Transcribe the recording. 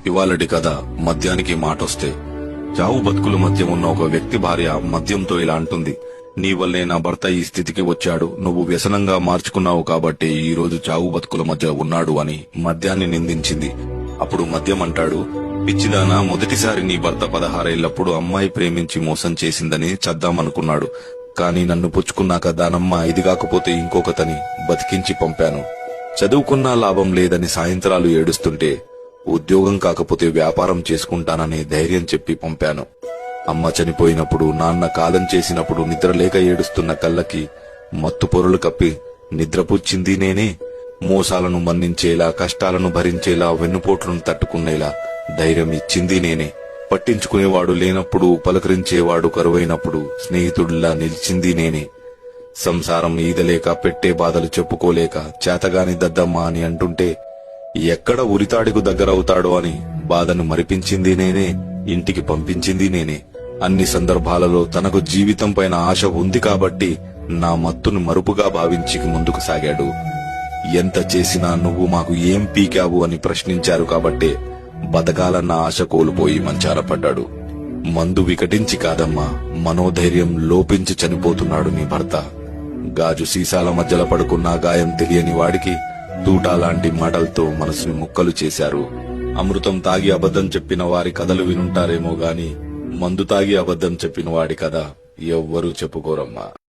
ఇవాళటి కథ మద్యానికి మాటొస్తే. చావు బతుకుల మధ్య ఉన్న ఒక వ్యక్తి భార్య మద్యంతో ఇలా అంటుంది. నీ వల్లే నా భర్త ఈ స్థితికి వచ్చాడు, నువ్వు వ్యసనంగా మార్చుకున్నావు కాబట్టి ఈ రోజు చావు బతుకుల మధ్య ఉన్నాడు అని మద్యాన్ని నిందించింది. అప్పుడు మద్యం అంటాడు, పిచ్చిదానా, మొదటిసారి నీ భర్త 16 ఏళ్లప్పుడు అమ్మాయి ప్రేమించి మోసం చేసిందని చద్దామనుకున్నాడు. కాని నన్ను పుచ్చుకున్నాక దానమ్మ ఇది కాకపోతే ఇంకొకతని బతికించి పంపాను. చదువుకున్నా లాభం లేదని సాయంత్రాలు ఏడుస్తుంటే ఉద్యోగం కాకపోతే వ్యాపారం చేసుకుంటానని ధైర్యం చెప్పి పంపాను. అమ్మ చనిపోయినప్పుడు, నాన్న కాలం చేసినప్పుడు నిద్రలేక ఏడుస్తున్న కళ్ళకి మత్తు పొరలు కప్పి నిద్రపుచ్చింది నేనే. మోసాలను మన్నించేలా, కష్టాలను భరించేలా, వెన్నుపోట్లను తట్టుకునేలా ధైర్యం ఇచ్చింది నేనే. పట్టించుకునేవాడు లేనప్పుడు, పలకరించేవాడు కరువైనప్పుడు స్నేహితుడిలా నిలిచింది నేనే. సంసారం ఈదలేక, పెట్టే బాధలు చెప్పుకోలేక చేతగాని దద్దమ్మ అని అంటుంటే ఎక్కడ ఉరితాడికు దగ్గరవుతాడో అని బాధను మరిపించింది నేనే, ఇంటికి పంపించింది నేనే. అన్ని సందర్భాలలో తనకు జీవితం పైన ఆశ ఉంది కాబట్టి నా మత్తును మరుపుగా భావించి ముందుకు సాగాడు. ఎంత చేసినా నువ్వు మాకు ఏం పీకావు అని ప్రశ్నించారు కాబట్టే బతకాలన్న ఆశ కోల్పోయి మంచాన పడ్డాడు. మందు వికటించి కాదమ్మా, మనోధైర్యం లోపించి చనిపోతున్నాడు నీ భర్త. గాజు సీసాల మధ్యలో పడుకున్న గాయం తెలియని వాడికి తూటా లాంటి మాటలతో మనసుని ముక్కలు చేశారు. అమృతం తాగి అబద్ధం చెప్పిన వారి కథలు వినుంటారేమో గాని మందు తాగి అబద్ధం చెప్పిన వాడి కథ ఎవ్వరూ చెప్పుకోరమ్మా.